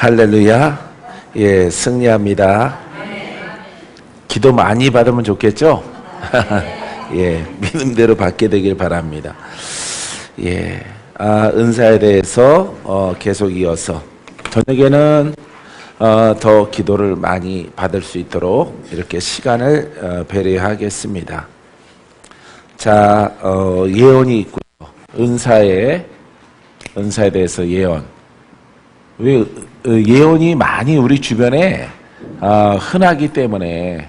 할렐루야. 예, 승리합니다. 기도 많이 받으면 좋겠죠? 예, 믿음대로 받게 되길 바랍니다. 예, 은사에 대해서 계속 이어서 저녁에는 더 기도를 많이 받을 수 있도록 이렇게 시간을 배려하겠습니다. 자, 예언이 있고요. 은사에 대해서 예언. 왜 예언이 많이 우리 주변에 흔하기 때문에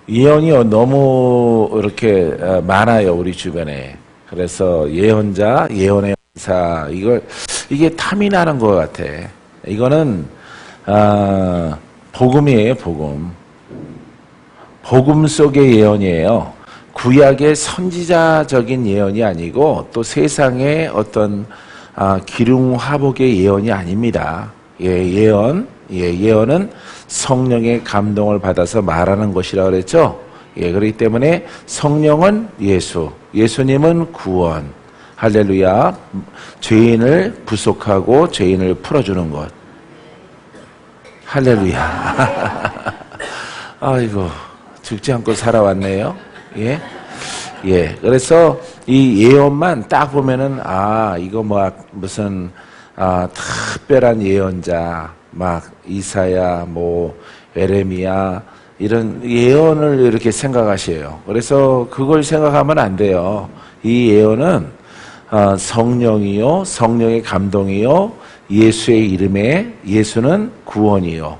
예언이 너무 이렇게 많아요, 우리 주변에. 그래서 예언자, 예언의 은사, 이게 탐이 나는 것 같아. 이거는 복음이에요, 복음. 복음 속의 예언이에요. 구약의 선지자적인 예언이 아니고 또 세상의 어떤 기륭화복의 예언이 아닙니다. 예언은 성령의 감동을 받아서 말하는 것이라고 그랬죠. 그렇기 때문에 성령은 예수님은 구원. 할렐루야. 죄인을 구속하고 죄인을 풀어주는 것. 할렐루야. 아이고, 죽지 않고 살아왔네요. 그래서 이 예언만 딱 보면은 이거 무슨 특별한 예언자, 이사야, 에레미야 이런 예언을 이렇게 생각하셔요. 그래서 그걸 생각하면 안 돼요. 이 예언은 성령이요, 성령의 감동이요, 예수의 이름에 예수는 구원이요,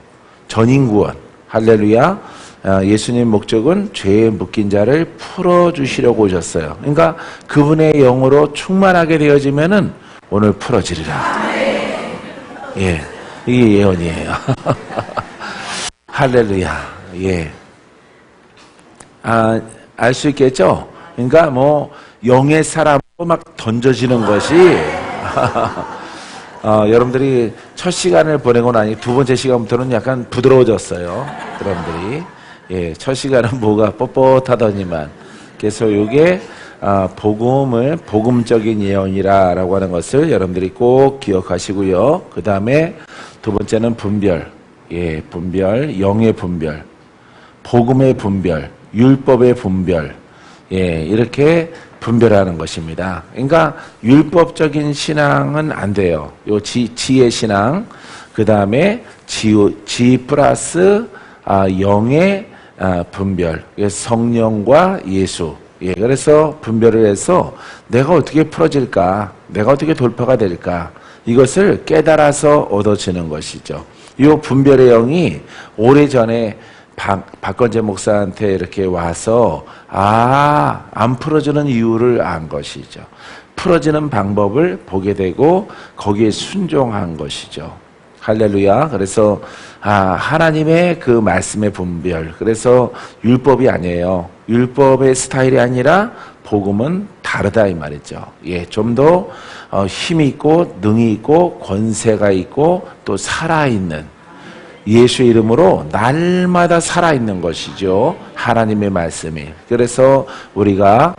전인 구원. 할렐루야. 예수님 목적은 죄에 묶인 자를 풀어주시려고 오셨어요. 그러니까 그분의 영으로 충만하게 되어지면은 오늘 풀어지리라. 이게 예언이에요. 할렐루야. 알 수 있겠죠? 그러니까 영의 사람으로 막 던져지는 것이 여러분들이 첫 시간을 보내고 나니 두 번째 시간부터는 약간 부드러워졌어요. 여러분들이. 첫 시간은 뭐가 뻣뻣하더니만. 그래서 이게 복음적인 예언이라고 하는 것을 여러분들이 꼭 기억하시고요. 그 다음에 두 번째는 분별. 분별, 영의 분별, 복음의 분별, 율법의 분별. 이렇게 분별하는 것입니다. 그러니까 율법적인 신앙은 안 돼요. 요 지혜 신앙, 그 다음에 지 플러스 영의 분별, 성령과 예수. 그래서 분별을 해서 내가 어떻게 풀어질까, 내가 어떻게 돌파가 될까, 이것을 깨달아서 얻어지는 것이죠. 이 분별의 영이 오래전에 박건재 목사한테 이렇게 와서 안 풀어지는 이유를 안 것이죠. 풀어지는 방법을 보게 되고 거기에 순종한 것이죠. 할렐루야. 그래서 하나님의 그 말씀의 분별. 그래서 율법이 아니에요. 율법의 스타일이 아니라 복음은 다르다 이 말이죠. 좀 더 힘이 있고 능이 있고 권세가 있고 또 살아있는, 예수의 이름으로 날마다 살아있는 것이죠. 하나님의 말씀이. 그래서 우리가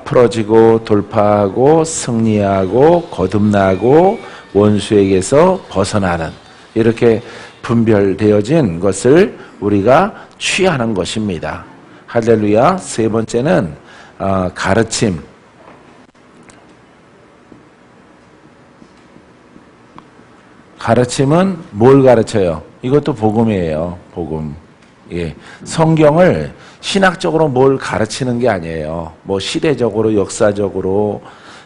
풀어지고 돌파하고 승리하고 거듭나고 원수에게서 벗어나는, 이렇게 분별되어진 것을 우리가 취하는 것입니다. 할렐루야. 세 번째는 가르침. 가르침은 뭘 가르쳐요? 이것도 복음이에요. 복음. 성경을 신학적으로 뭘 가르치는 게 아니에요. 시대적으로, 역사적으로,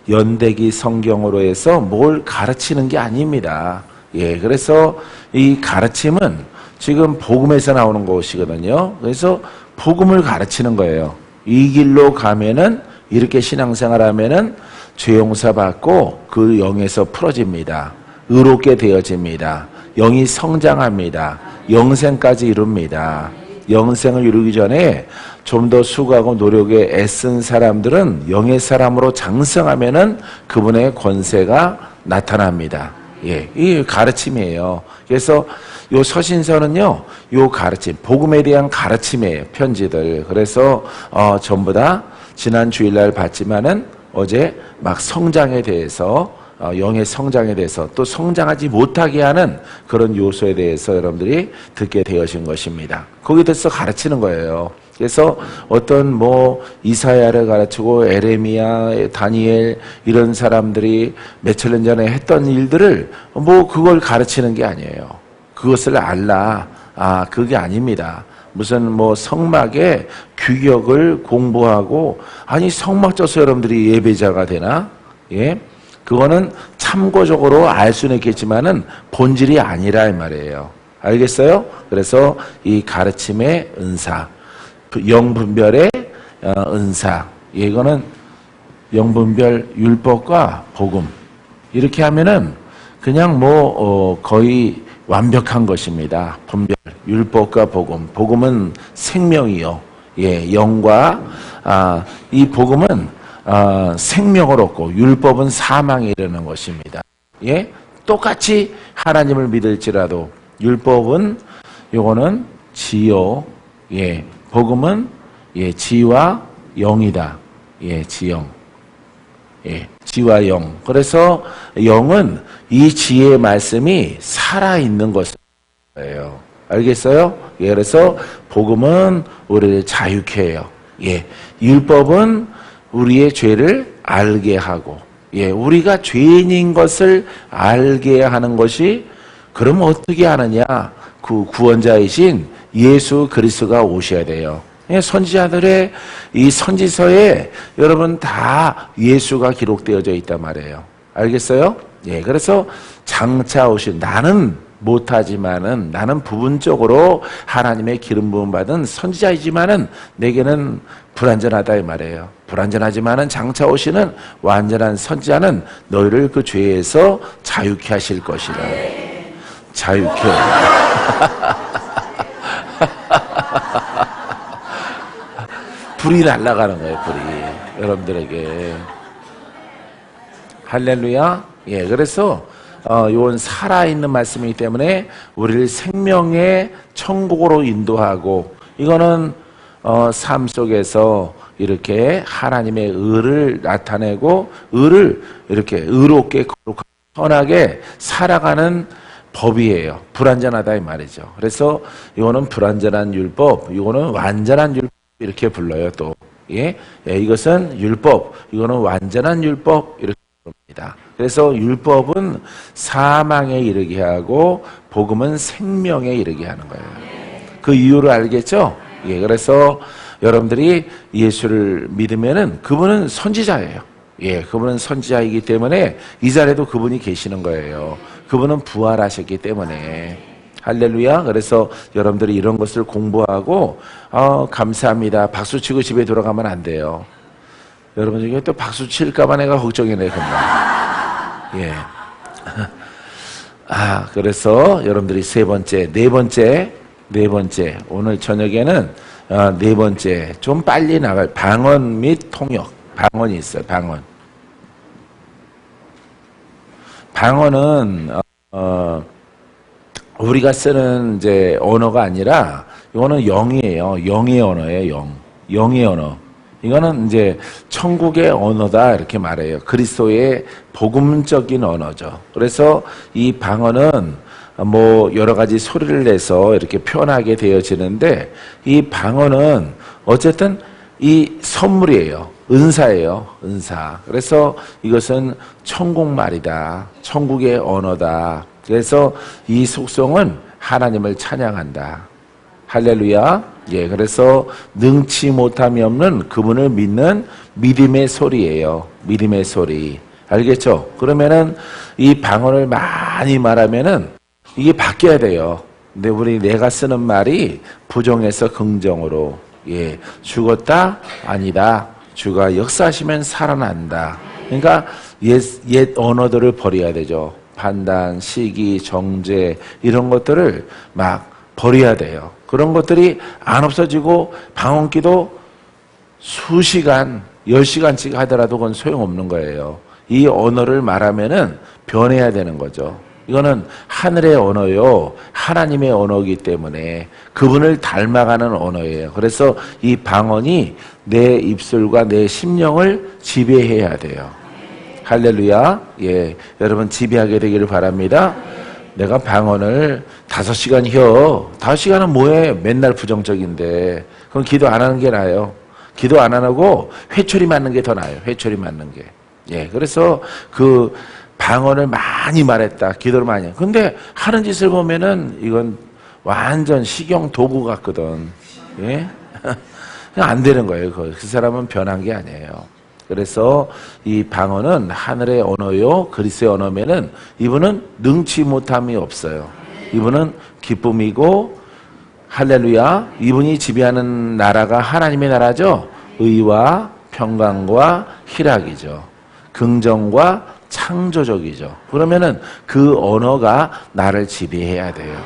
연대기 성경으로 해서 뭘 가르치는 게 아닙니다. 그래서 이 가르침은 지금 복음에서 나오는 것이거든요. 그래서 복음을 가르치는 거예요. 이 길로 가면은, 이렇게 신앙생활 하면은 죄 용서 받고 그 영에서 풀어집니다. 의롭게 되어집니다. 영이 성장합니다. 영생까지 이룹니다. 영생을 이루기 전에 좀 더 수고하고 노력에 애쓴 사람들은 영의 사람으로 장성하면은 그분의 권세가 나타납니다. 이 가르침이에요. 그래서 요 서신서는요, 요 가르침, 복음에 대한 가르침이에요. 편지들. 그래서 전부 다 지난 주일날 봤지만은 어제 막 성장에 대해서 영의 성장에 대해서 또 성장하지 못하게 하는 그런 요소에 대해서 여러분들이 듣게 되어진 것입니다. 거기에 대해서 가르치는 거예요. 그래서 어떤 이사야를 가르치고 에레미야, 다니엘 이런 사람들이 몇천 년 전에 했던 일들을 그걸 가르치는 게 아니에요. 그것을 알라. 그게 아닙니다. 무슨 성막의 규격을 공부하고 성막 져서 여러분들이 예배자가 되나? 예? 그거는 참고적으로 알 수는 있겠지만은 본질이 아니라 이 말이에요. 알겠어요? 그래서 이 가르침의 은사, 영분별의 은사, 이거는 영분별 율법과 복음 이렇게 하면은 그냥 거의 완벽한 것입니다. 분별, 율법과 복음. 복음은 생명이요. 예, 영과 이 복음은 생명을 얻고 율법은 사망에 이르는 것입니다. 예, 똑같이 하나님을 믿을지라도 율법은 요거는 지요. 예, 복음은 지와 영이다. 예, 지영. 예, 지와 영. 그래서 영은 이 지혜의 말씀이 살아있는 것이에요. 알겠어요? 예, 그래서 복음은 우리를 자유케 해요. 예, 율법은 우리의 죄를 알게 하고, 예, 우리가 죄인인 것을 알게 하는 것이, 그럼 어떻게 하느냐? 그 구원자이신 예수 그리스도가 오셔야 돼요. 선지자들의 이 선지서에 여러분 다 예수가 기록되어져 있단 말이에요. 알겠어요? 예, 그래서 장차 오신, 나는 못하지만은, 나는 부분적으로 하나님의 기름 부음 받은 선지자이지만은 내게는 불완전하다 이 말이에요. 불완전하지만은 장차 오시는 완전한 선지자는 너희를 그 죄에서 자유케 하실 것이라. 자유케. 불이 날아가는 거예요, 불이. 여러분들에게. 할렐루야. 예, 그래서 요건 살아있는 말씀이기 때문에 우리를 생명의 천국으로 인도하고, 이거는 삶 속에서 이렇게 하나님의 의를 나타내고, 의를 이렇게 의롭게 거룩하게 선하게 살아가는 법이에요. 불완전하다 이 말이죠. 그래서 이거는 불완전한 율법, 이거는 완전한 율법 이렇게 불러요. 또 예, 이것은 율법, 이거는 완전한 율법 이렇게 부릅니다. 그래서 율법은 사망에 이르게 하고 복음은 생명에 이르게 하는 거예요. 그 이유를 알겠죠? 예, 그래서 여러분들이 예수를 믿으면은 그분은 선지자예요. 예, 그분은 선지자이기 때문에 이 자리에도 그분이 계시는 거예요. 그분은 부활하셨기 때문에. 할렐루야. 그래서 여러분들이 이런 것을 공부하고 감사합니다. 박수 치고 집에 돌아가면 안 돼요. 여러분 중에 또 박수 칠까 봐 내가 걱정이네 금방. 예. 그래서 여러분들이 네 번째 오늘 저녁에는 네 번째 좀 빨리 나갈 방언 및 통역. 방언이 있어요. 방언은 우리가 쓰는 이제 언어가 아니라 이거는 영이에요. 영의 언어예요. 영의 언어. 이거는 이제 천국의 언어다 이렇게 말해요. 그리스도의 복음적인 언어죠. 그래서 이 방언은 여러 가지 소리를 내서 이렇게 표현하게 되어지는데, 이 방언은 어쨌든 이 선물이에요. 은사예요. 은사. 그래서 이것은 천국말이다. 천국의 언어다. 그래서 이 속성은 하나님을 찬양한다. 할렐루야. 예, 그래서 능치 못함이 없는 그분을 믿는 믿음의 소리예요. 믿음의 소리. 알겠죠? 그러면은 이 방언을 많이 말하면은 이게 바뀌어야 돼요. 근데 내가 쓰는 말이 부정에서 긍정으로, 예, 죽었다? 아니다. 주가 역사하시면 살아난다. 그러니까 옛 언어들을 버려야 되죠. 판단, 시기, 정죄 이런 것들을 막 버려야 돼요. 그런 것들이 안 없어지고 방언기도 수시간, 10시간씩 하더라도 그건 소용없는 거예요. 이 언어를 말하면은 변해야 되는 거죠. 이거는 하늘의 언어요. 하나님의 언어이기 때문에 그분을 닮아가는 언어예요. 그래서 이 방언이 내 입술과 내 심령을 지배해야 돼요. 할렐루야. 예, 여러분 지배하게 되기를 바랍니다. 내가 방언을 5시간 혀. 5시간은 뭐해? 맨날 부정적인데. 그럼 기도 안 하는 게 나아요. 기도 안 하고 회초리 맞는 게 더 나아요. 회초리 맞는 게. 예, 그래서 그 방언을 많이 말했다. 기도를 많이 해. 근데 하는 짓을 보면은 이건 완전 식용 도구 같거든. 예? 그냥 안 되는 거예요. 그 사람은 변한 게 아니에요. 그래서 이 방언은 하늘의 언어요. 그리스의 언어면은 이분은 능치 못함이 없어요. 이분은 기쁨이고 할렐루야. 이분이 지배하는 나라가 하나님의 나라죠. 의와 평강과 희락이죠. 긍정과 창조적이죠. 그러면은 그 언어가 나를 지배해야 돼요.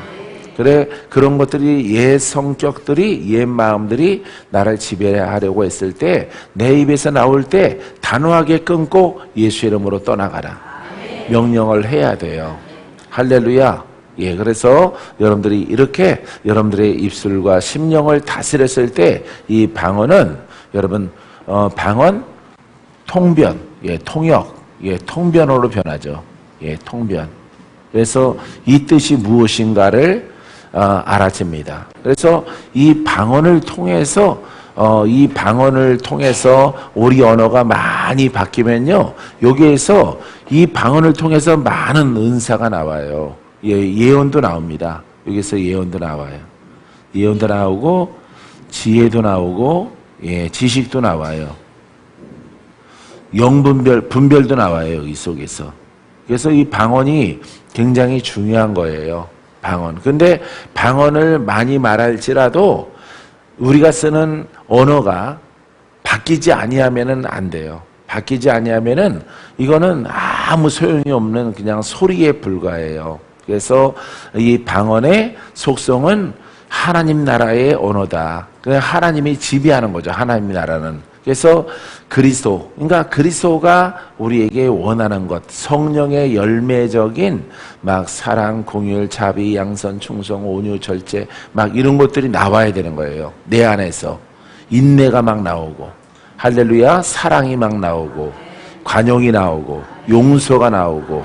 그래, 그런 것들이 옛 성격들이, 옛 마음들이 나를 지배하려고 했을 때 내 입에서 나올 때 단호하게 끊고 예수 이름으로 떠나가라. 명령을 해야 돼요. 할렐루야. 예, 그래서 여러분들이 이렇게 여러분들의 입술과 심령을 다스렸을 때 이 방언은 여러분, 방언, 통변, 예, 통역, 예, 통변어로 변하죠. 예, 통변. 그래서 이 뜻이 무엇인가를 알아집니다. 그래서 이 방언을 통해서 우리 언어가 많이 바뀌면요, 여기에서 이 방언을 통해서 많은 은사가 나와요. 예, 예언도 나옵니다. 여기서 예언도 나와요. 예언도 나오고 지혜도 나오고, 예, 지식도 나와요. 분별도 나와요. 이 속에서. 그래서 이 방언이 굉장히 중요한 거예요. 방언. 근데 방언을 많이 말할지라도 우리가 쓰는 언어가 바뀌지 아니하면은 안 돼요. 바뀌지 아니하면은 이거는 아무 소용이 없는 그냥 소리에 불과해요. 그래서 이 방언의 속성은 하나님 나라의 언어다. 하나님이 지배하는 거죠. 하나님 나라는. 그래서 그리스도, 그러니까 그리스도가 우리에게 원하는 것, 성령의 열매적인 막 사랑, 공율, 자비, 양선, 충성, 온유, 절제 막 이런 것들이 나와야 되는 거예요. 내 안에서 인내가 막 나오고, 할렐루야, 사랑이 막 나오고, 관용이 나오고, 용서가 나오고,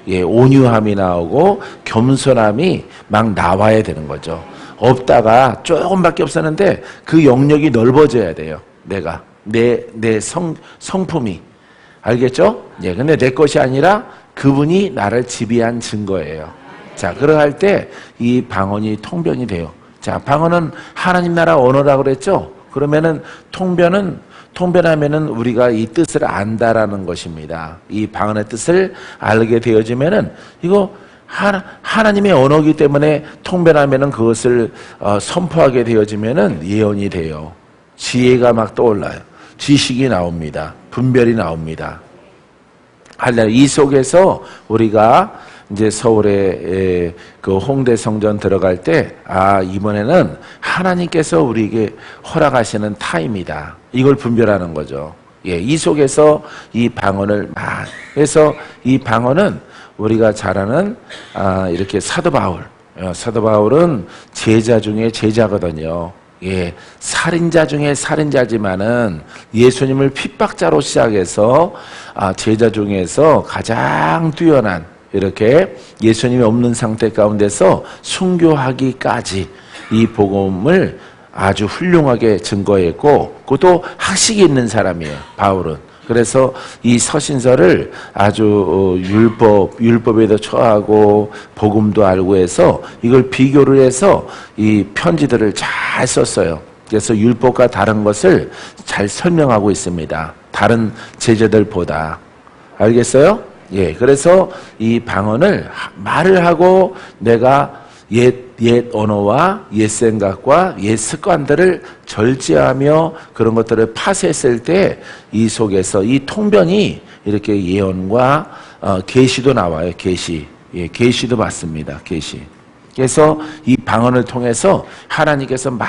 예, 온유함이 나오고, 겸손함이 막 나와야 되는 거죠. 없다가 조금밖에 없었는데 그 영역이 넓어져야 돼요. 내 성품이. 알겠죠? 예, 근데 내 것이 아니라 그분이 나를 지배한 증거예요. 자, 그러할 때 이 방언이 통변이 돼요. 자, 방언은 하나님 나라 언어라고 그랬죠? 그러면은 통변하면은 우리가 이 뜻을 안다라는 것입니다. 이 방언의 뜻을 알게 되어지면은 이거 하나님의 언어이기 때문에 통변하면은 그것을 선포하게 되어지면은 예언이 돼요. 지혜가 막 떠올라요. 지식이 나옵니다. 분별이 나옵니다. 할렐루야. 이 속에서 우리가 이제 서울에 그 홍대 성전 들어갈 때, 이번에는 하나님께서 우리에게 허락하시는 타임이다. 이걸 분별하는 거죠. 예, 이 속에서 이 방언을 그래서 이 방언은 우리가 잘 아는 이렇게 사도 바울은 제자 중에 제자거든요. 예, 살인자 중에 살인자지만은 예수님을 핍박자로 시작해서 제자 중에서 가장 뛰어난, 이렇게 예수님이 없는 상태 가운데서 순교하기까지 이 복음을 아주 훌륭하게 증거했고, 그것도 학식이 있는 사람이에요, 바울은. 그래서 이 서신서를 아주 율법에도 처하고 복음도 알고 해서 이걸 비교를 해서 이 편지들을 잘 썼어요. 그래서 율법과 다른 것을 잘 설명하고 있습니다. 다른 제자들보다. 알겠어요? 예, 그래서 이 방언을 말을 하고 내가 옛 언어와 옛 생각과 옛 습관들을 절제하며 그런 것들을 파쇄했을 때 이 속에서 이 통변이 이렇게 예언과 계시도 나와요. 계시. 예, 계시도 맞습니다. 계시. 그래서 이 방언을 통해서 하나님께서 막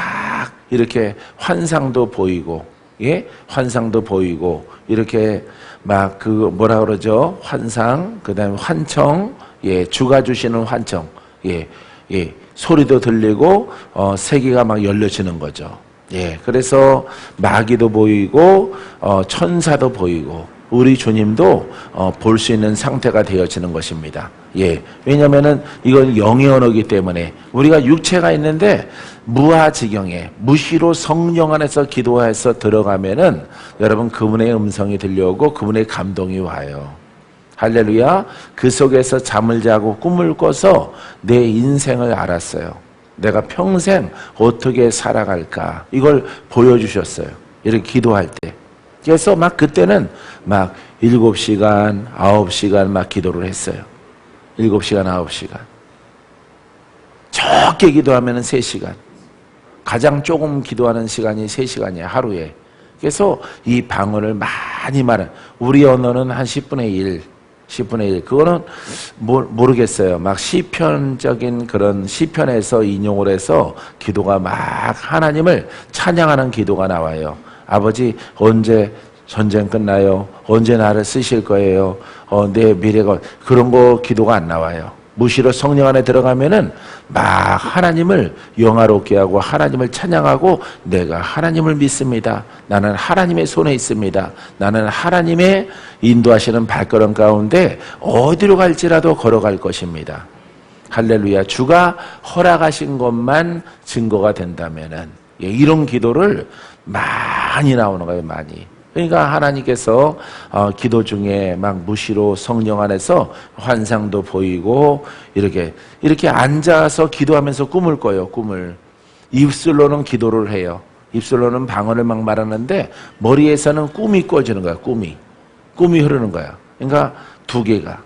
이렇게 환상도 보이고, 예, 환상도 보이고, 이렇게 막 뭐라 그러죠? 환상, 그다음에 환청, 예, 주가 주시는 환청. 예, 예, 소리도 들리고, 세계가 막 열려지는 거죠. 예, 그래서 마귀도 보이고, 천사도 보이고, 우리 주님도 볼 수 있는 상태가 되어지는 것입니다. 예, 왜냐면은 이건 영의 언어이기 때문에 우리가 육체가 있는데 무아지경에 무시로 성령 안에서 기도해서 들어가면은 여러분 그분의 음성이 들려오고 그분의 감동이 와요. 할렐루야. 그 속에서 잠을 자고 꿈을 꿔서 내 인생을 알았어요. 내가 평생 어떻게 살아갈까 이걸 보여주셨어요. 이렇게 기도할 때. 그래서 막 그때는 막 7시간, 9시간 막 기도를 했어요. 7시간, 9시간. 적게 기도하면 3시간. 가장 조금 기도하는 시간이 3시간이야, 하루에. 그래서 이 방언을 많이 말해. 우리 언어는 한 10분의 1. 10분의 1. 그거는 모르겠어요. 막 시편적인 그런 시편에서 인용을 해서 기도가 막 하나님을 찬양하는 기도가 나와요. 아버지 언제 전쟁 끝나요? 언제 나를 쓰실 거예요? 내 미래가 그런 거 기도가 안 나와요. 무시로 성령 안에 들어가면은 막 하나님을 영화롭게 하고 하나님을 찬양하고 내가 하나님을 믿습니다. 나는 하나님의 손에 있습니다. 나는 하나님의 인도하시는 발걸음 가운데 어디로 갈지라도 걸어갈 것입니다. 할렐루야. 주가 허락하신 것만 증거가 된다면은 이런 기도를 많이 나오는 거예요. 많이. 그러니까 하나님께서 기도 중에 막 무시로 성령 안에서 환상도 보이고 이렇게 앉아서 기도하면서 꿈을 꿔요. 꿈을. 입술로는 기도를 해요. 입술로는 방언을 막 말하는데 머리에서는 꿈이 꿔지는 거야. 꿈이 흐르는 거야. 그러니까 두 개가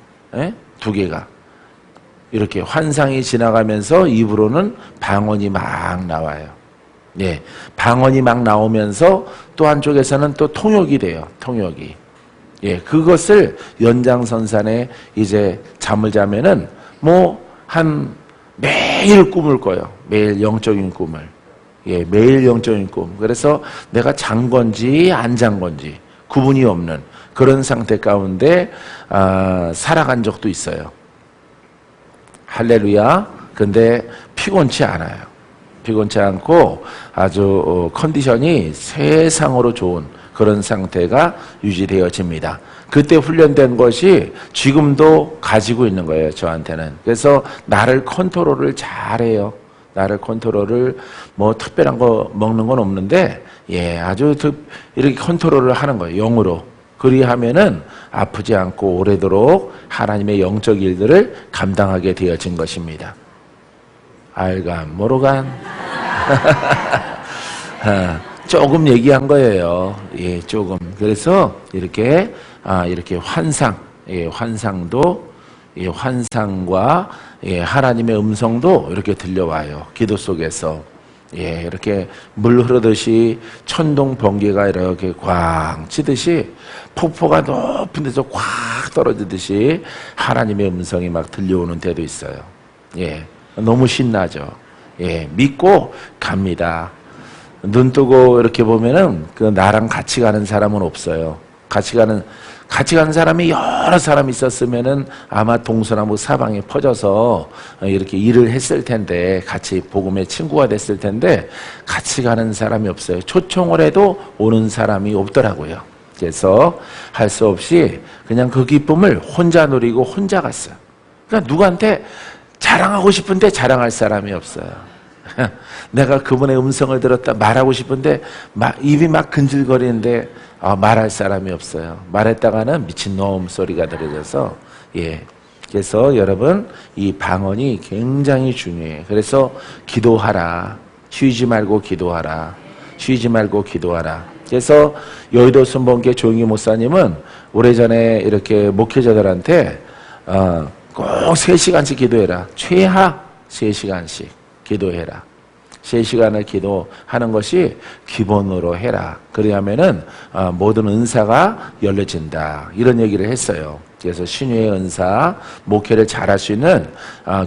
이렇게 환상이 지나가면서 입으로는 방언이 막 나와요. 예, 방언이 막 나오면서 또 한쪽에서는 또 통역이 돼요. 통역이. 예, 그것을 연장선상에 이제 잠을 자면은 매일 꿈을 꿔요. 매일 영적인 꿈을. 예, 매일 영적인 꿈. 그래서 내가 잔 건지 안 잔 건지 구분이 없는 그런 상태 가운데 살아간 적도 있어요. 할렐루야. 근데 피곤치 않아요. 피곤치 않고 아주 컨디션이 세상으로 좋은 그런 상태가 유지되어집니다. 그때 훈련된 것이 지금도 가지고 있는 거예요. 저한테는. 그래서 나를 컨트롤을 잘해요. 나를 컨트롤을 특별한 거 먹는 건 없는데 아주 이렇게 컨트롤을 하는 거예요. 영으로. 그리하면은 아프지 않고 오래도록 하나님의 영적 일들을 감당하게 되어진 것입니다. 알간 모르간 조금 얘기한 거예요. 예, 조금. 그래서 이렇게 환상, 환상도 환상과 하나님의 음성도 이렇게 들려와요. 기도 속에서 이렇게 물 흐르듯이 천둥 번개가 이렇게 꽝 치듯이 폭포가 높은 데서 꽉 떨어지듯이 하나님의 음성이 막 들려오는 때도 있어요. 너무 신나죠. 믿고 갑니다. 눈 뜨고 이렇게 보면은 나랑 같이 가는 사람은 없어요. 같이 가는 사람이 여러 사람 있었으면은 아마 동서남북 사방에 퍼져서 이렇게 일을 했을 텐데 같이 복음의 친구가 됐을 텐데 같이 가는 사람이 없어요. 초청을 해도 오는 사람이 없더라고요. 그래서 할 수 없이 그냥 그 기쁨을 혼자 누리고 혼자 갔어요. 그러니까 누구한테 자랑하고 싶은데 자랑할 사람이 없어요. 내가 그분의 음성을 들었다 말하고 싶은데 입이 막 근질거리는데 말할 사람이 없어요. 말했다가는 미친놈 소리가 들려져서 그래서 여러분 이 방언이 굉장히 중요해요. 그래서 기도하라. 쉬지 말고 기도하라. 쉬지 말고 기도하라. 그래서 여의도 순복음교회 조용기 목사님은 오래전에 이렇게 목회자들한테 꼭 3시간씩 기도해라. 최하 3시간씩 기도해라. 3시간을 기도하는 것이 기본으로 해라. 그래야면은 모든 은사가 열려진다. 이런 얘기를 했어요. 그래서 신유의 은사, 목회를 잘할 수 있는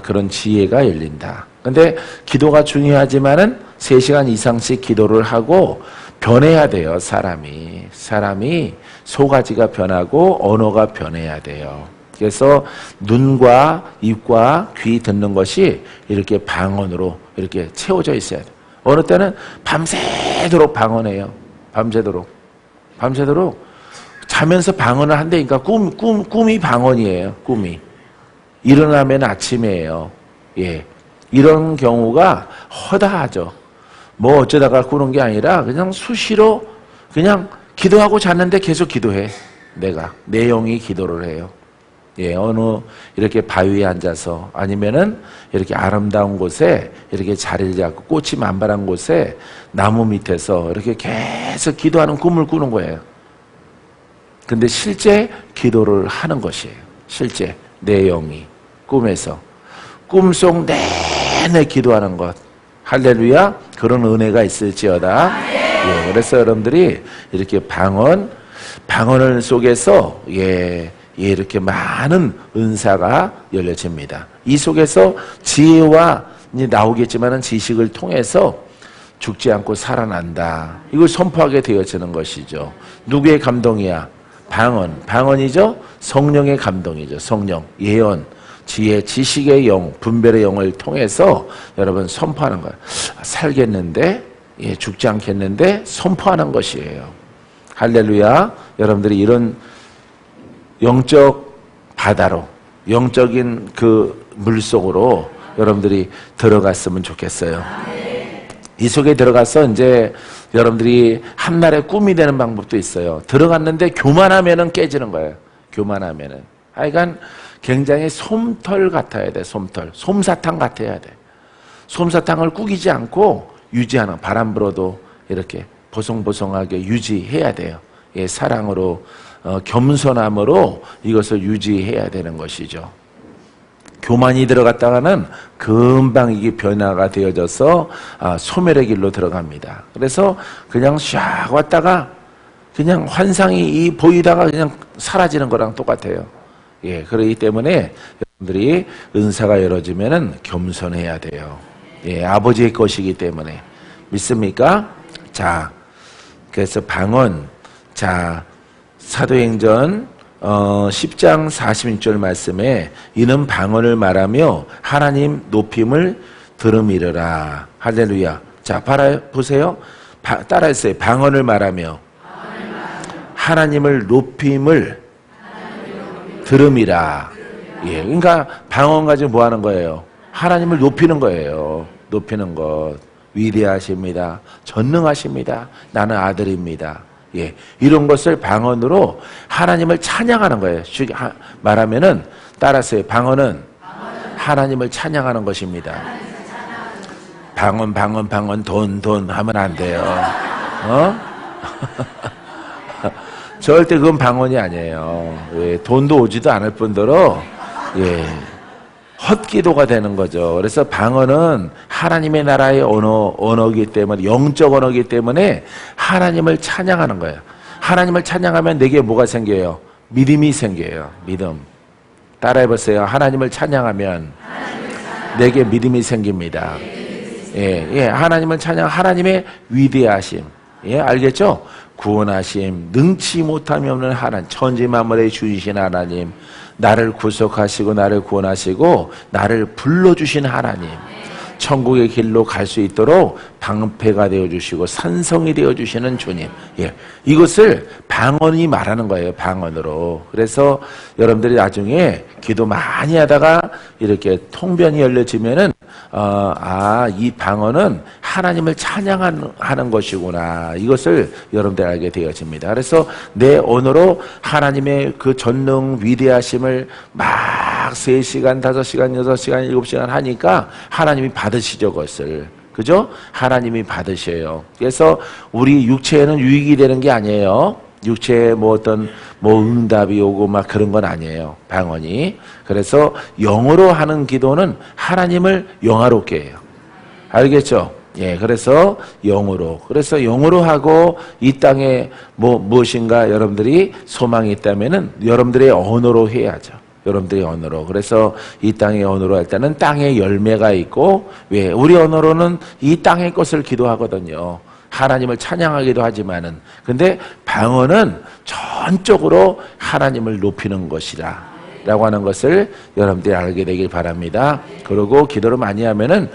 그런 지혜가 열린다. 근데 기도가 중요하지만은 3시간 이상씩 기도를 하고 변해야 돼요. 사람이 소가지가 변하고 언어가 변해야 돼요. 그래서 눈과 입과 귀 듣는 것이 이렇게 방언으로 이렇게 채워져 있어야 돼. 어느 때는 밤새도록 방언해요. 밤새도록 자면서 방언을 한다니까 꿈이 방언이에요. 꿈이 일어나면 아침이에요. 예, 이런 경우가 허다하죠. 뭐 어쩌다가 꾸는 게 아니라 그냥 수시로 그냥 기도하고 잤는데 계속 기도해. 내 영이 기도를 해요. 예, 어느 이렇게 바위에 앉아서 아니면은 이렇게 아름다운 곳에 이렇게 자리를 잡고 꽃이 만발한 곳에 나무 밑에서 이렇게 계속 기도하는 꿈을 꾸는 거예요. 근데 실제 기도를 하는 것이에요. 실제 내 영이 꿈에서 꿈속 내내 기도하는 것. 할렐루야. 그런 은혜가 있을지어다. 예, 그래서 여러분들이 이렇게 방언을 속에서 이렇게 많은 은사가 열려집니다. 이 속에서 지혜와 나오겠지만은 지식을 통해서 죽지 않고 살아난다. 이걸 선포하게 되어지는 것이죠. 누구의 감동이야? 방언이죠. 성령의 감동이죠. 성령, 예언, 지혜, 지식의 영, 분별의 영을 통해서 여러분 선포하는 거예요. 살겠는데, 죽지 않겠는데 선포하는 것이에요. 할렐루야. 여러분들이 이런 영적 바다로, 영적인 그 물속으로 여러분들이 들어갔으면 좋겠어요. 이 속에 들어가서 이제 여러분들이 한날의 꿈이 되는 방법도 있어요. 들어갔는데 교만하면은 깨지는 거예요. 교만하면은. 하여간 굉장히 솜털 같아야 돼. 솜사탕 같아야 돼. 솜사탕을 구기지 않고 유지하는, 바람 불어도 이렇게 보송보송하게 유지해야 돼요. 예, 사랑으로, 겸손함으로 이것을 유지해야 되는 것이죠. 교만이 들어갔다가는 금방 이게 변화가 되어져서 소멸의 길로 들어갑니다. 그래서 그냥 샥 왔다가 그냥 환상이 보이다가 그냥 사라지는 거랑 똑같아요. 예, 그렇기 때문에 여러분들이 은사가 열어지면은 겸손해야 돼요. 예, 아버지의 것이기 때문에. 믿습니까? 자, 그래서 방언. 자, 사도행전 10장 46절 말씀에 이는 방언을 말하며 하나님 높임을 들음이르라. 할렐루야. 자, 보세요. 따라했어요. 방언을 말하며 하나님을 높임을 들음이라. 예, 그러니까 방언 가지고 뭐 하는 거예요? 하나님을 높이는 거예요. 높이는 것. 위대하십니다. 전능하십니다. 나는 아들입니다. 예, 이런 것을 방언으로 하나님을 찬양하는 거예요. 말하면은 따라서요. 방언은 하나님을 찬양하는 것입니다. 방언 돈 하면 안 돼요. 절대 그건 방언이 아니에요. 예, 돈도 오지도 않을 뿐더러 헛기도가 되는 거죠. 그래서 방언은 하나님의 나라의 언어이기 때문에, 영적 언어이기 때문에 하나님을 찬양하는 거예요. 하나님을 찬양하면 내게 뭐가 생겨요? 믿음이 생겨요. 믿음. 따라해보세요. 하나님을 찬양하면 내게 믿음이 생깁니다. 하나님을 하나님의 위대하심. 예, 알겠죠? 구원하심, 능치 못함이 없는 하나님, 천지만물의 주이신 하나님, 나를 구속하시고 나를 구원하시고 나를 불러주신 하나님, 천국의 길로 갈 수 있도록 방패가 되어주시고 산성이 되어주시는 주님. 예, 이것을 방언이 말하는 거예요. 방언으로. 그래서 여러분들이 나중에 기도 많이 하다가 이렇게 통변이 열려지면은 이 방언은 하나님을 찬양하는 것이구나. 이것을 여러분들 알게 되어집니다. 그래서 내 언어로 하나님의 그 전능 위대하심을 막 3시간, 5시간, 6시간, 7시간 하니까 하나님이 받으시죠, 그것을. 그죠? 하나님이 받으셔요. 그래서 우리 육체에는 유익이 되는 게 아니에요. 육체에 어떤 응답이 오고 막 그런 건 아니에요. 방언이. 그래서 영어로 하는 기도는 하나님을 영화롭게 해요. 알겠죠? 예, 그래서 영어로. 그래서 영어로 하고 이 땅에 무엇인가 여러분들이 소망이 있다면은 여러분들의 언어로 해야죠. 여러분들의 언어로. 그래서 이 땅의 언어로 할 때는 땅의 열매가 있고, 왜? 우리 언어로는 이 땅의 것을 기도하거든요. 하나님을 찬양하기도 하지만은. 근데 방언은 전적으로 하나님을 높이는 것이라. 라고 하는 것을 여러분들이 알게 되길 바랍니다. 그리고 기도를 많이 하면은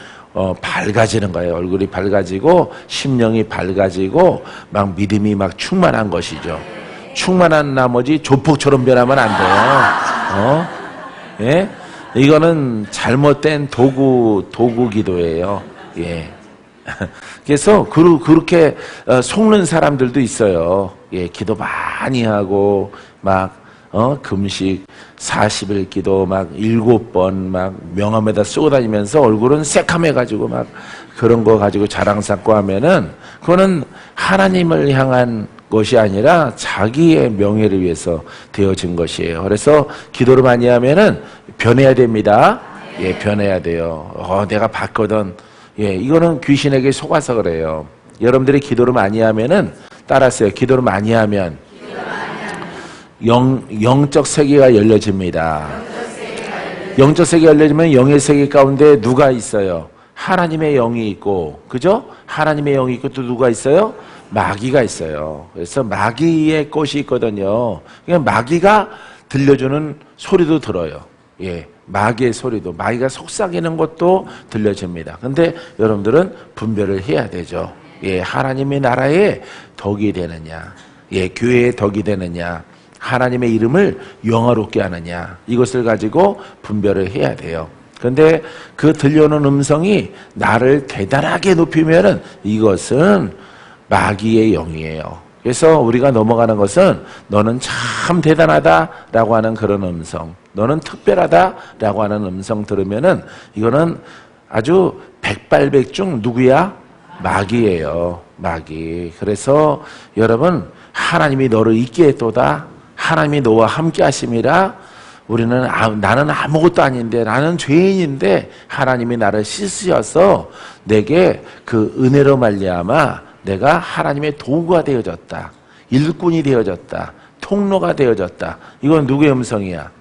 밝아지는 거예요. 얼굴이 밝아지고 심령이 밝아지고 막 믿음이 막 충만한 것이죠. 충만한 나머지 조폭처럼 변하면 안 돼요. 예? 이거는 잘못된 도구 기도예요. 예. 그래서 그렇게 속는 사람들도 있어요. 예, 기도 많이 하고 막 금식 40일 기도 막 7번 막 명함에다 쓰고 다니면서 얼굴은 새카매가지고 막 그런 거 가지고 자랑 삼고 하면은 그거는 하나님을 향한 것이 아니라 자기의 명예를 위해서 되어진 것이에요. 그래서 기도를 많이 하면은 변해야 됩니다. 예, 변해야 돼요. 내가 봤거든. 예, 이거는 귀신에게 속아서 그래요. 여러분들이 기도를 많이 하면은 따라서요. 기도를 많이 하면 영적 세계가 열려집니다. 영적 세계가 열려지면 영의 세계 가운데 누가 있어요? 하나님의 영이 있고, 그죠? 하나님의 영이 있고 또 누가 있어요? 마귀가 있어요. 그래서 마귀의 꽃이 있거든요. 그러니까 마귀가 들려주는 소리도 들어요. 예, 마귀의 소리도, 마귀가 속삭이는 것도 들려집니다. 근데 여러분들은 분별을 해야 되죠. 예, 하나님의 나라에 덕이 되느냐, 예, 교회의 덕이 되느냐, 하나님의 이름을 영화롭게 하느냐, 이것을 가지고 분별을 해야 돼요. 근데 그 들려오는 음성이 나를 대단하게 높이면은 이것은 마귀의 영이에요. 그래서 우리가 넘어가는 것은 너는 참 대단하다라고 하는 그런 음성, 너는 특별하다라고 하는 음성 들으면은 이거는 아주 백발백중 누구야? 마귀예요. 마귀. 그래서 여러분, 하나님이 너를 있게 했도다. 하나님이 너와 함께 하심이라. 우리는 나는 아무것도 아닌데, 나는 죄인인데 하나님이 나를 씻으셔서 내게 그 은혜로 말미암아 내가 하나님의 도구가 되어졌다. 일꾼이 되어졌다. 통로가 되어졌다. 이건 누구의 음성이야?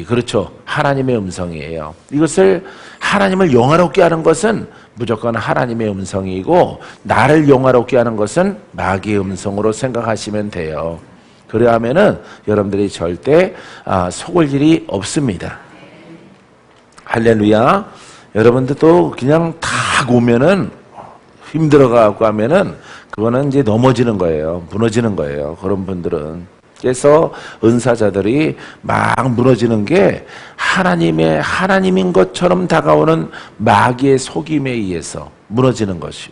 그렇죠. 하나님의 음성이에요. 이것을 하나님을 영화롭게 하는 것은 무조건 하나님의 음성이고, 나를 영화롭게 하는 것은 마귀의 음성으로 생각하시면 돼요. 그래 하면은 여러분들이 절대 속을 일이 없습니다. 할렐루야. 여러분들도 그냥 탁 오면은 힘들어가고 하면은 그거는 이제 넘어지는 거예요. 무너지는 거예요. 그런 분들은. 그래서 은사자들이 막 무너지는 게 하나님인 것처럼 다가오는 마귀의 속임에 의해서 무너지는 것이.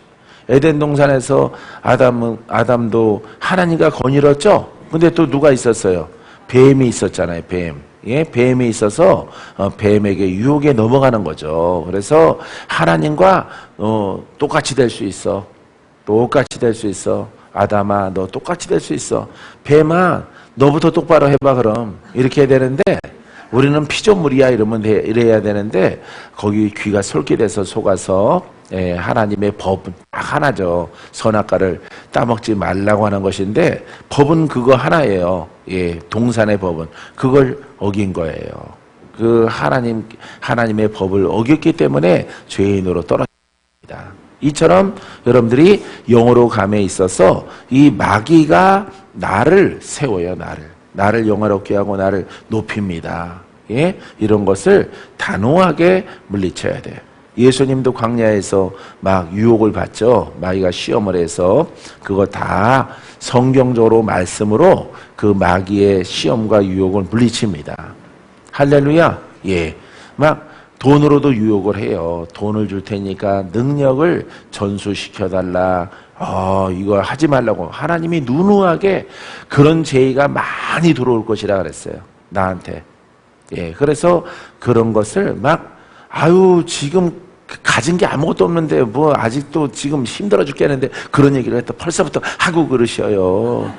에덴 동산에서 아담도 하나님과 거닐었죠. 근데 또 누가 있었어요? 뱀이 있었잖아요. 뱀. 예, 뱀이 있어서 뱀에게 유혹에 넘어가는 거죠. 그래서 하나님과 똑같이 될 수 있어. 똑같이 될 수 있어. 아담아, 너 똑같이 될 수 있어. 뱀아, 너부터 똑바로 해봐. 그럼 이렇게 해야 되는데, 우리는 피조물이야 이래야 되는데, 거기 귀가 솔깃해서 속아서 하나님의 법은 딱 하나죠. 선악과를 따먹지 말라고 하는 것인데, 법은 그거 하나예요. 예, 동산의 법은 그걸 어긴 거예요. 그 하나님의 법을 어겼기 때문에 죄인으로 떨어집니다. 이처럼 여러분들이 영으로 감에 있어서 이 마귀가 나를 세워요. 나를 영화롭게 하고 나를 높입니다. 예? 이런 것을 단호하게 물리쳐야 돼요. 예수님도 광야에서 막 유혹을 받죠. 마귀가 시험을 해서 그거 다 성경적으로 말씀으로 그 마귀의 시험과 유혹을 물리칩니다. 할렐루야. 예. 막 돈으로도 유혹을 해요. 돈을 줄 테니까 능력을 전수시켜달라. 이거 하지 말라고. 하나님이 누누하게 그런 제의가 많이 들어올 것이라 그랬어요. 나한테. 예. 그래서 그런 것을 막 지금 가진 게 아무것도 없는데 뭐 아직도 지금 힘들어 죽겠는데 그런 얘기를 했다. 벌써부터 하고 그러셔요.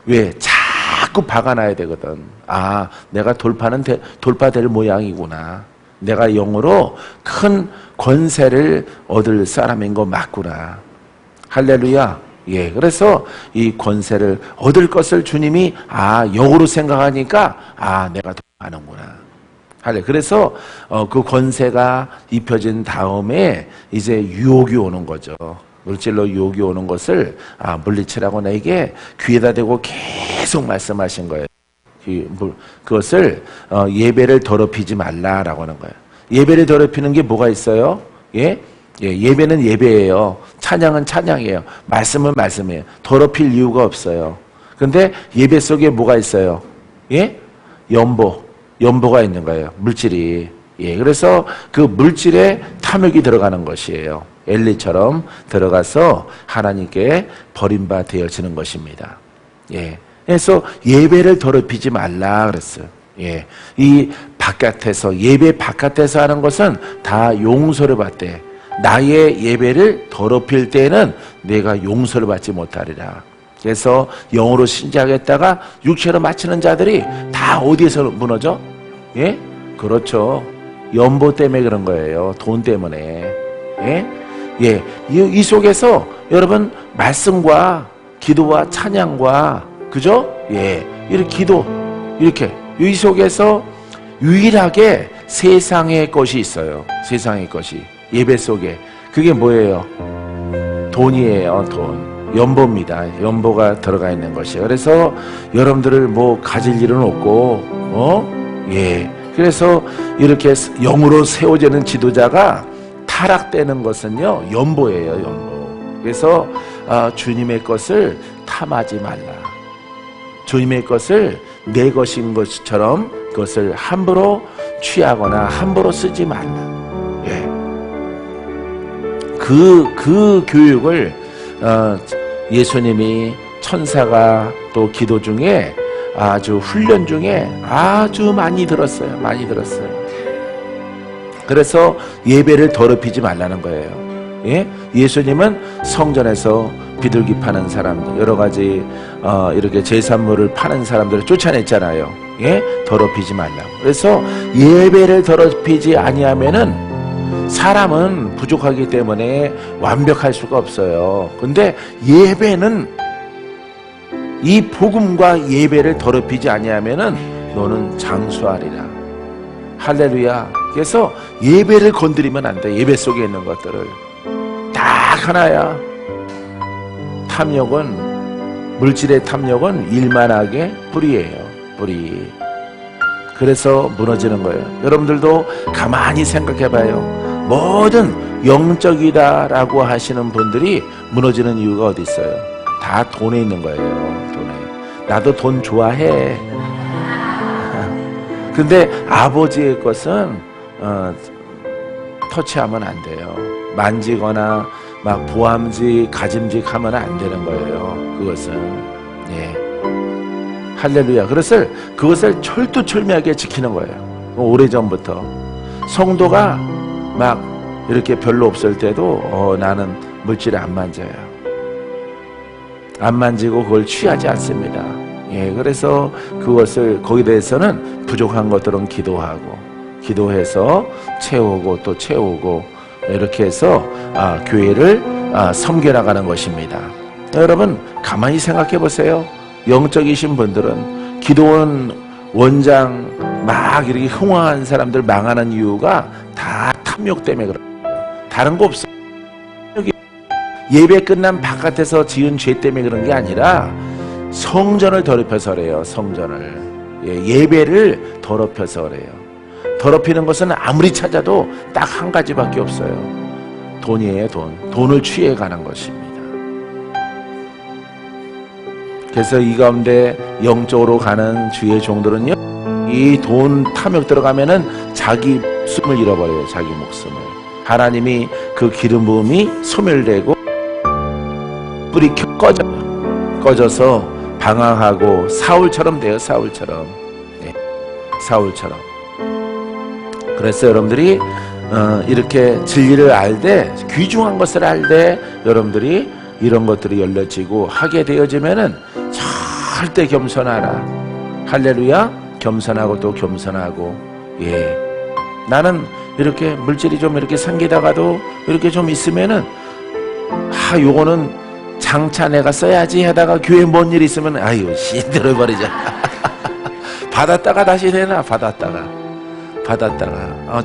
왜? 자꾸 박아놔야 되거든. 내가 돌파될 모양이구나. 내가 영으로 큰 권세를 얻을 사람인 거 맞구나. 할렐루야. 예, 그래서 이 권세를 얻을 것을 주님이 영으로 생각하니까 내가 돌파하는구나. 그래서 그 권세가 입혀진 다음에 이제 유혹이 오는 거죠. 물질로 유혹이 오는 것을 물리치라고 나에게 귀에다 대고 계속 말씀하신 거예요. 그것을 예배를 더럽히지 말라라고 하는 거예요. 예배를 더럽히는 게 뭐가 있어요? 예? 예배는 예배예요. 찬양은 찬양이에요. 말씀은 말씀이에요. 더럽힐 이유가 없어요. 근데 예배 속에 뭐가 있어요? 예? 연보가 있는 거예요. 물질이. 예, 그래서 그 물질에 탐욕이 들어가는 것이에요. 엘리처럼 들어가서 하나님께 버림바 되어지는 것입니다. 예. 그래서 예배를 더럽히지 말라 그랬어요. 예. 이 바깥에서, 예배 바깥에서 하는 것은 다 용서를 받되, 나의 예배를 더럽힐 때는 내가 용서를 받지 못하리라. 그래서 영으로 신자하겠다가 육체로 마치는 자들이 다 어디에서 무너져? 예? 그렇죠. 연보 때문에 그런 거예요. 돈 때문에. 예? 예. 이 속에서 여러분 말씀과 기도와 찬양과 그죠? 예. 이렇게 기도 이렇게 이 속에서 유일하게 세상의 것이 있어요. 세상의 것이 예배 속에 그게 뭐예요? 돈이에요. 돈. 연보입니다. 연보가 들어가 있는 것이에요. 그래서 여러분들을 뭐 가질 일은 없고 예. 그래서 이렇게 영으로 세워지는 지도자가 타락되는 것은요 연보예요. 연보. 그래서 주님의 것을 탐하지 말라. 주님의 것을 내 것인 것처럼 그것을 함부로 취하거나 함부로 쓰지 말라. 예. 그 교육을 예수님이 천사가 또 기도 중에 아주 훈련 중에 아주 많이 들었어요. 많이 들었어요. 그래서 예배를 더럽히지 말라는 거예요. 예? 예수님은 성전에서 비둘기 파는 사람들, 여러 가지 이렇게 제산물을 파는 사람들을 쫓아냈잖아요. 예? 더럽히지 말라고. 그래서 예배를 더럽히지 아니하면은 사람은 부족하기 때문에 완벽할 수가 없어요. 근데 예배는 이 복음과 예배를 더럽히지 아니하면은 너는 장수하리라. 할렐루야. 그래서 예배를 건드리면 안 돼. 예배 속에 있는 것들을 딱 하나야. 탐욕은, 물질의 탐욕은 일만하게 뿌리예요. 뿌리. 그래서 무너지는 거예요. 여러분들도 가만히 생각해봐요. 뭐든 영적이다라고 하시는 분들이 무너지는 이유가 어디 있어요? 다 돈에 있는 거예요. 돈에. 나도 돈 좋아해. 근데 아버지의 것은 터치하면 안 돼요. 만지거나 막 보암직, 가짐직 하면 안 되는 거예요. 그것은. 예. 할렐루야. 그것을 철두철미하게 지키는 거예요. 오래전부터. 성도가 막 이렇게 별로 없을 때도 나는 물질을 안 만져요. 안 만지고 그걸 취하지 않습니다. 예, 그래서 그것을 거기에 대해서는 부족한 것들은 기도해서 채우고 또 채우고 이렇게 해서 교회를 섬겨나가는 것입니다. 여러분 가만히 생각해 보세요. 영적이신 분들은 기도원 원장 막 이렇게 흥황한 사람들 망하는 이유가 다 탐욕 때문에 그래요. 다른 거 없어요. 예배 끝난 바깥에서 지은 죄 때문에 그런 게 아니라 성전을 더럽혀서 그래요. 성전을. 예배를 더럽혀서 그래요. 더럽히는 것은 아무리 찾아도 딱 한 가지밖에 없어요. 돈이에요. 돈을 취해가는 것입니다. 그래서 이 가운데 영적으로 가는 주의 종들은요, 이 돈 탐욕 들어가면은 자기 목숨을 잃어버려요. 자기 목숨을. 하나님이 그 기름 부음이 소멸되고 불이 꺼져서 방황하고 사울처럼 돼요. 사울처럼. 네. 사울처럼. 그래서 여러분들이 이렇게 진리를 알되 귀중한 것을 알되 여러분들이 이런 것들이 열려지고 하게 되어지면은 절대 겸손하라. 할렐루야. 겸손하고 또 겸손하고. 예. 나는 이렇게 물질이 좀 이렇게 생기다가도 이렇게 좀 있으면은 요거는 장차 내가 써야지 하다가 교회 뭔 일 있으면 아유 들어버리자. 받았다가 다시 내놔. 받았다가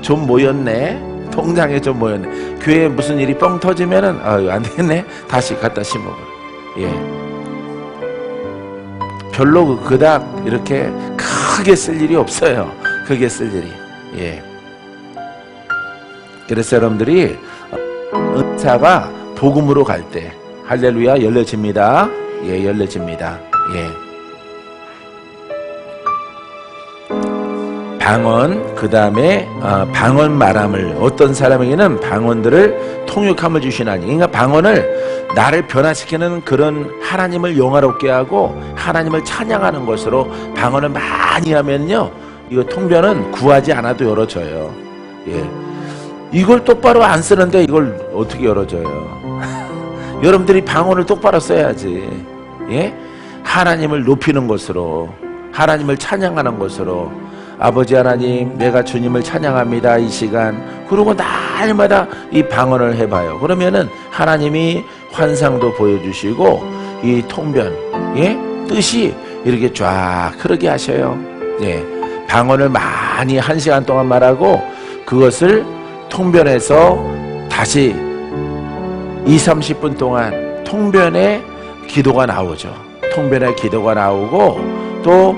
좀 모였네. 통장에 좀 모였네. 교회에 무슨 일이 뻥 터지면은 안 되겠네. 다시 갖다 심어버려. 예. 별로 그닥 이렇게 크게 쓸 일이 없어요. 크게 쓸 일이. 예. 그래서 여러분들이 은사가 복음으로 갈 때 할렐루야 열려집니다. 예, 열려집니다. 예. 방언, 그 다음에 방언 말함을, 어떤 사람에게는 방언들을 통역함을 주시나니, 그러니까 방언을 나를 변화시키는 그런 하나님을 영화롭게 하고 하나님을 찬양하는 것으로 방언을 많이 하면요, 이거 통변은 구하지 않아도 열어져요. 예. 이걸 똑바로 안 쓰는데 이걸 어떻게 열어줘요? 여러분들이 방언을 똑바로 써야지. 예? 하나님을 높이는 것으로, 하나님을 찬양하는 것으로, 아버지 하나님, 내가 주님을 찬양합니다 이 시간. 그러고 날마다 이 방언을 해봐요. 그러면은 하나님이 환상도 보여주시고 이 통변, 예? 뜻이 이렇게 쫙 흐르게 하셔요. 예. 방언을 많이 1시간 동안 말하고 그것을 통변해서 다시 20-30분 동안 통변의 기도가 나오죠. 통변의 기도가 나오고 또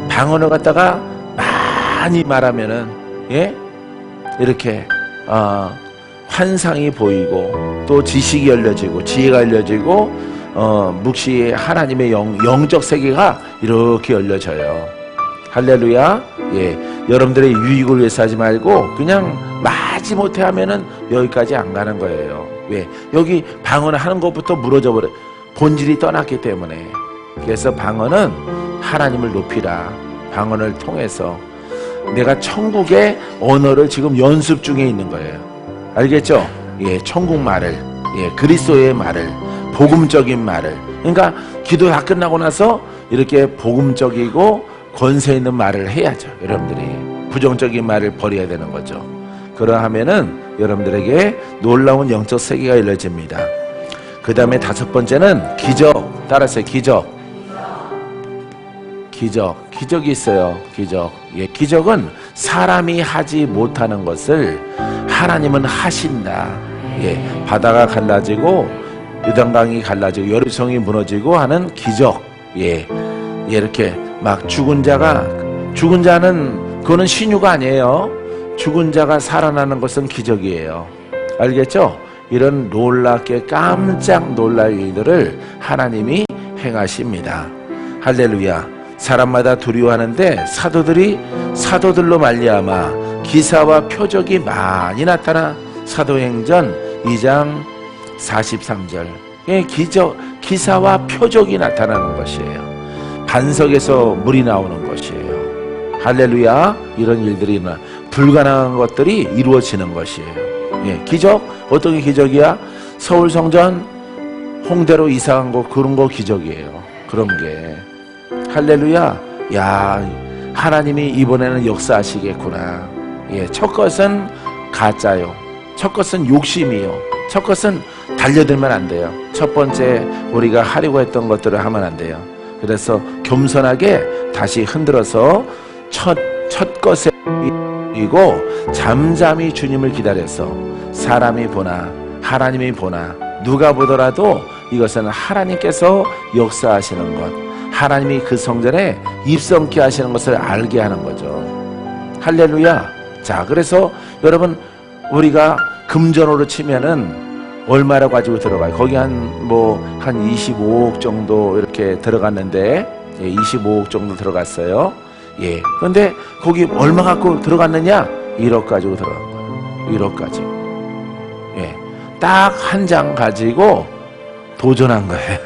방언을 갖다가 많이 말하면은, 예? 이렇게 환상이 보이고 또 지식이 열려지고 지혜가 열려지고 묵시 하나님의 영적 세계가 이렇게 열려져요. 할렐루야. 예. 여러분들의 유익을 위해서 하지 말고 그냥 마지 못해 하면은 여기까지 안 가는 거예요. 왜? 여기 방언을 하는 것부터 무너져 버려. 본질이 떠났기 때문에. 그래서 방언은 하나님을 높이라. 방언을 통해서 내가 천국의 언어를 지금 연습 중에 있는 거예요. 알겠죠? 예, 천국 말을, 예, 그리스도의 말을, 복음적인 말을. 그러니까 기도 다 끝나고 나서 이렇게 복음적이고 권세 있는 말을 해야죠. 여러분들이 부정적인 말을 버려야 되는 거죠. 그러하면은 여러분들에게 놀라운 영적 세계가 열려집니다. 그 다음에 5번째는 기적. 따라서요. 기적. 기적이 있어요. 기적. 예, 기적은 사람이 하지 못하는 것을 하나님은 하신다. 예, 바다가 갈라지고 요단강이 갈라지고 여리성이 무너지고 하는 기적. 예, 이렇게 막 죽은 자는 그거는 신유가 아니에요. 죽은 자가 살아나는 것은 기적이에요. 알겠죠? 이런 놀랍게 깜짝 놀랄 일들을 하나님이 행하십니다. 할렐루야. 사람마다 두려워하는데 사도들로 말미암아 기사와 표적이 많이 나타나. 사도행전 2장 43절. 기사와 표적이 나타나는 것이에요. 반석에서 물이 나오는 것이에요. 할렐루야. 이런 일들이 불가능한 것들이 이루어지는 것이에요. 예, 기적. 어떤 게 기적이야? 서울 성전 홍대로 이사한 거, 그런 거 기적이에요. 그런 게. 할렐루야. 야, 하나님이 이번에는 역사하시겠구나. 예, 첫 것은 가짜요. 첫 것은 욕심이요. 첫 것은 달려들면 안 돼요. 첫 번째 우리가 하려고 했던 것들을 하면 안 돼요. 그래서 겸손하게 다시 흔들어서 첫 것에 이고 잠잠히 주님을 기다려서 사람이 보나 하나님이 보나 누가 보더라도 이것은 하나님께서 역사하시는 것, 하나님이 그 성전에 입성케 하시는 것을 알게 하는 거죠. 할렐루야. 자, 그래서 여러분, 우리가 금전으로 치면은 얼마를 가지고 들어가요? 거기 한 25억 정도 이렇게 들어갔는데, 예, 25억 정도 들어갔어요. 예. 그런데 거기 얼마 갖고 들어갔느냐? 1억 가지고 들어간 거예요. 1억 가지고. 예. 딱 한 장 가지고 도전한 거예요.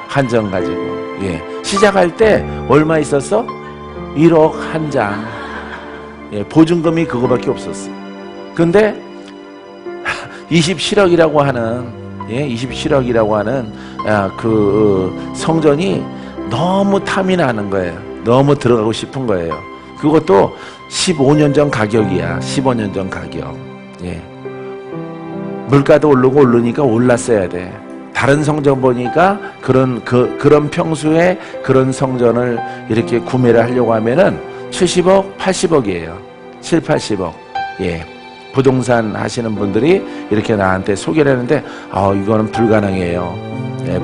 한 장 가지고. 예. 시작할 때 얼마 있었어? 1억 한 장. 예. 보증금이 그거밖에 없었어. 근데 27억이라고 하는, 예, 27억이라고 하는 그 성전이 너무 탐이 나는 거예요. 너무 들어가고 싶은 거예요. 그것도 15년 전 가격이야. 15년 전 가격. 예. 물가도 오르니까 올랐어야 돼. 다른 성전 보니까 그런 평수에 그런 성전을 이렇게 구매를 하려고 하면은 70억, 80억이에요. 7, 80억. 예. 부동산 하시는 분들이 이렇게 나한테 소개를 했는데, 이거는 불가능해요.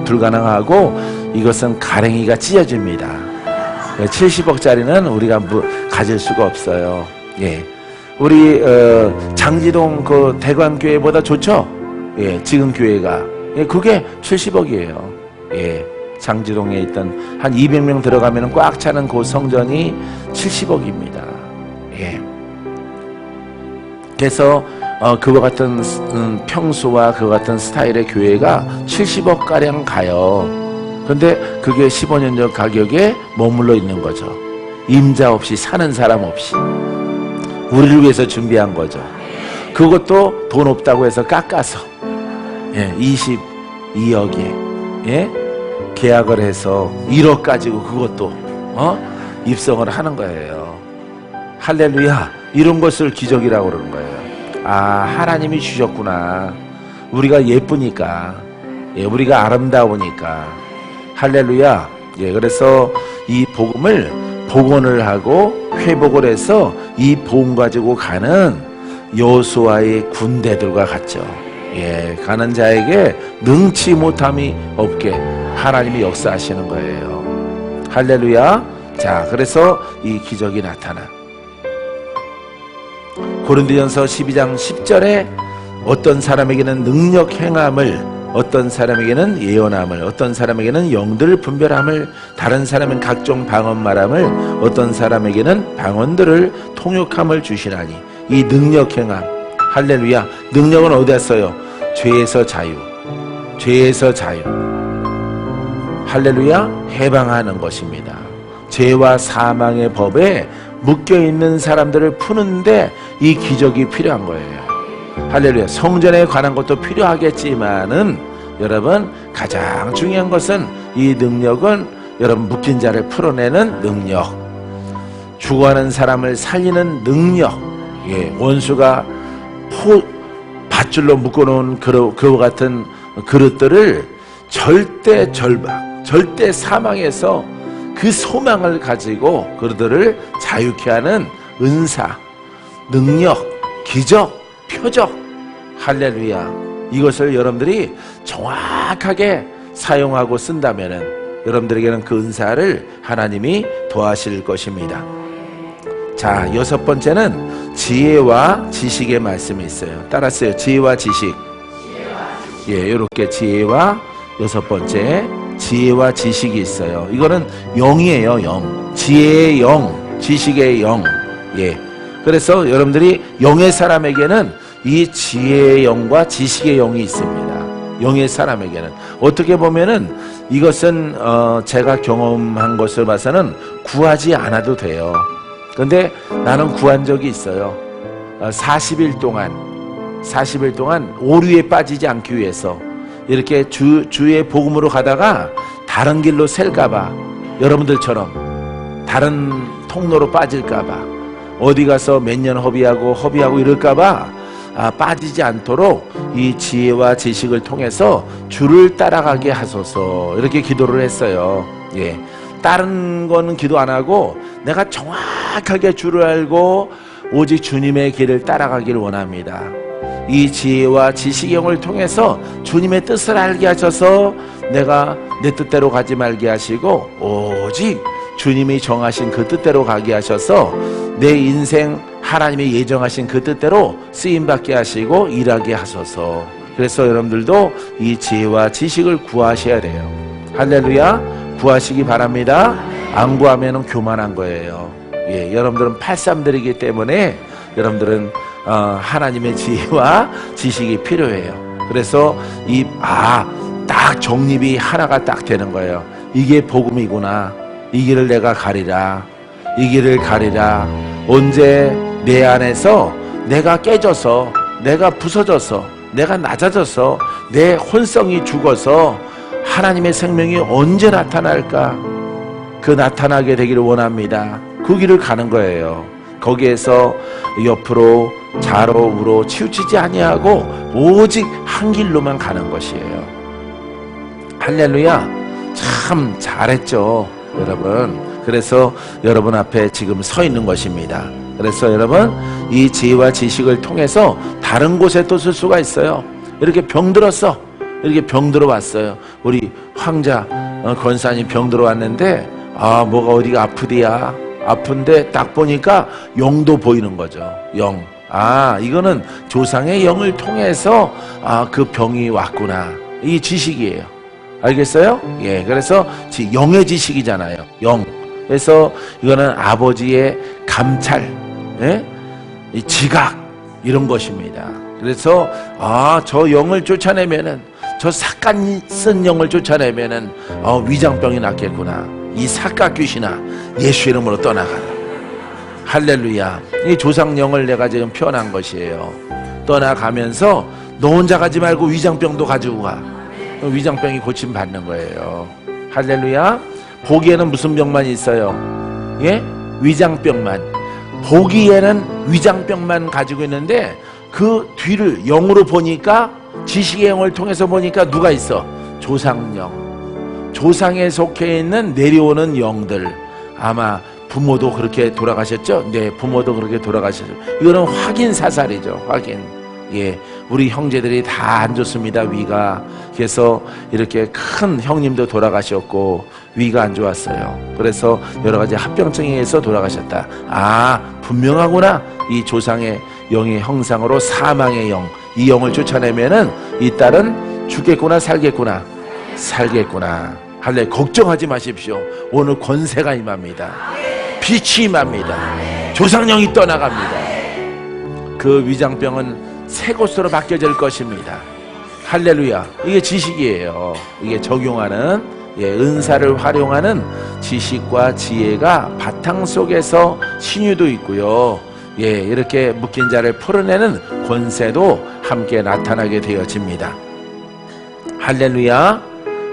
불가능하고 이것은 가랭이가 찢어집니다. 70억짜리는 우리가 가질 수가 없어요. 예. 우리 장지동 그 대관교회보다 좋죠? 예, 지금 교회가. 예, 그게 70억이에요. 예. 장지동에 있던 한 200명 들어가면 꽉 차는 그 성전이 70억입니다. 예. 그래서 그와 같은 평수와 그와 같은 스타일의 교회가 70억 가량 가요. 근데 그게 15년 전 가격에 머물러 있는 거죠. 임자 없이, 사는 사람 없이 우리를 위해서 준비한 거죠. 그것도 돈 없다고 해서 깎아서 22억에 계약을 해서 1억 가지고 그것도 입성을 하는 거예요. 할렐루야. 이런 것을 기적이라고 그러는 거예요. 아, 하나님이 주셨구나. 우리가 예쁘니까, 우리가 아름다우니까. 할렐루야. 그래서 이 복음을 복원을 하고 회복을 해서 이 복음 가지고 가는 여호수아의 군대들과 같죠. 가는 자에게 능치 못함이 없게 하나님이 역사하시는 거예요. 할렐루야. 자, 그래서 이 기적이 나타나. 고린도전서 12장 10절에 어떤 사람에게는 능력 행함을, 어떤 사람에게는 예언함을, 어떤 사람에게는 영들 분별함을, 다른 사람은 각종 방언 말함을, 어떤 사람에게는 방언들을 통역함을 주시나니. 이 능력 행함, 할렐루야. 능력은 어디에 써요? 죄에서 자유, 죄에서 자유. 할렐루야. 해방하는 것입니다. 죄와 사망의 법에 묶여있는 사람들을 푸는데 이 기적이 필요한 거예요. 할렐루야. 성전에 관한 것도 필요하겠지만은 여러분, 가장 중요한 것은 이 능력은 여러분 묶인 자를 풀어내는 능력, 죽어가는 사람을 살리는 능력. 원수가 밧줄로 묶어놓은 그와 같은 그릇들을 절대 절박, 절대 사망에서 그 소망을 가지고 그들을 자유케 하는 은사, 능력, 기적, 표적. 할렐루야. 이것을 여러분들이 정확하게 사용하고 쓴다면은 여러분들에게는 그 은사를 하나님이 더하실 것입니다. 자, 6번째는 지혜와 지식의 말씀이 있어요. 따라서요. 지혜와 지식. 이렇게 지혜와 6번째 지혜와 지식이 있어요. 이거는 영이에요. 영. 지혜의 영, 지식의 영. 그래서 여러분들이 영의 사람에게는 이 지혜의 영과 지식의 영이 있습니다. 영의 사람에게는 어떻게 보면은 이것은 제가 경험한 것을 봐서는 구하지 않아도 돼요. 근데 나는 구한 적이 있어요. 40일 동안 오류에 빠지지 않기 위해서 이렇게 주의 복음으로 가다가 다른 길로 셀까봐, 여러분들처럼 다른 통로로 빠질까봐, 어디 가서 몇 년 허비하고 이럴까봐 빠지지 않도록 이 지혜와 지식을 통해서 주를 따라가게 하소서, 이렇게 기도를 했어요. 다른 거는 기도 안 하고 내가 정확하게 주를 알고 오직 주님의 길을 따라가길 원합니다. 이 지혜와 지식의 영을 통해서 주님의 뜻을 알게 하셔서 내가 내 뜻대로 가지 말게 하시고 오직 주님이 정하신 그 뜻대로 가게 하셔서 내 인생 하나님이 예정하신 그 뜻대로 쓰임받게 하시고 일하게 하소서. 그래서 여러분들도 이 지혜와 지식을 구하셔야 돼요. 할렐루야. 구하시기 바랍니다. 안 구하면 교만한 거예요. 여러분들은 팔삼들이기 때문에 여러분들은 하나님의 지혜와 지식이 필요해요. 그래서 딱 정립이 하나가 딱 되는 거예요. 이게 복음이구나. 이 길을 내가 가리라. 이 길을 가리라. 언제 내 안에서 내가 깨져서, 내가 부서져서, 내가 낮아져서, 내 혼성이 죽어서 하나님의 생명이 언제 나타날까? 그 나타나게 되기를 원합니다. 그 길을 가는 거예요. 거기에서 옆으로 좌로 우로 치우치지 아니하고 오직 한 길로만 가는 것이에요. 할렐루야. 참 잘했죠, 여러분. 그래서 여러분 앞에 지금 서 있는 것입니다. 그래서 여러분, 이 지혜와 지식을 통해서 다른 곳에 또 쓸 수가 있어요. 이렇게 병들었어. 이렇게 병 들어왔어요. 우리 황자 권사님 병 들어왔는데 뭐가 어디가 아프디야. 아픈데 딱 보니까 영도 보이는 거죠. 영. 이거는 조상의 영을 통해서 그 병이 왔구나. 이 지식이에요. 알겠어요? 예. 그래서 영의 지식이잖아요. 영. 그래서 이거는 아버지의 감찰, 예? 이 지각 이런 것입니다. 그래서 저 영을 쫓아내면은, 저 삭간 쓴 영을 쫓아내면은 위장병이 낫겠구나. 이 삭가 귀신아, 예수 이름으로 떠나가라. 할렐루야. 이 조상영을 내가 지금 표현한 것이에요. 떠나가면서 너 혼자 가지 말고 위장병도 가지고 가. 위장병이 고침 받는 거예요. 할렐루야. 보기에는 무슨 병만 있어요? 예? 위장병만. 보기에는 위장병만 가지고 있는데 그 뒤를 영으로 보니까, 지식의 영을 통해서 보니까 누가 있어? 조상영. 조상에 속해 있는 내려오는 영들. 아마 부모도 그렇게 돌아가셨죠? 네, 부모도 그렇게 돌아가셨죠. 이거는 확인 사살이죠. 확인. 예, 우리 형제들이 다 안 좋습니다. 위가. 그래서 이렇게 큰 형님도 돌아가셨고 위가 안 좋았어요. 그래서 여러 가지 합병증에 의해서 돌아가셨다. 분명하구나. 이 조상의 영의 형상으로 사망의 영, 이 영을 쫓아내면은 이 딸은 죽겠구나 살겠구나. 살겠구나. 할래. 걱정하지 마십시오. 오늘 권세가 임합니다. 빛이 임합니다. 조상영이 떠나갑니다. 그 위장병은 새 곳으로 바뀌어질 것입니다. 할렐루야. 이게 지식이에요. 이게 적용하는, 은사를 활용하는 지식과 지혜가 바탕 속에서 신유도 있고요. 이렇게 묶인 자를 풀어내는 권세도 함께 나타나게 되어집니다. 할렐루야.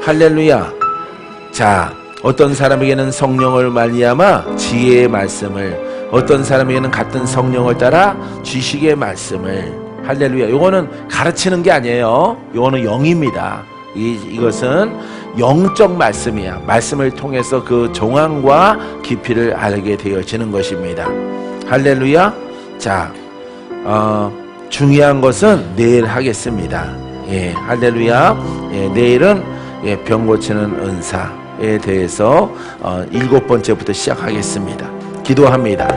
할렐루야. 자, 어떤 사람에게는 성령을 말미암아 지혜의 말씀을, 어떤 사람에게는 같은 성령을 따라 지식의 말씀을. 할렐루야. 요거는 가르치는 게 아니에요. 요거는 영입니다. 이것은 영적 말씀이야. 말씀을 통해서 그 정황과 깊이를 알게 되어지는 것입니다. 할렐루야. 자, 중요한 것은 내일 하겠습니다. 할렐루야. 내일은 병 고치는 은사에 대해서 7번째부터 시작하겠습니다. 기도합니다.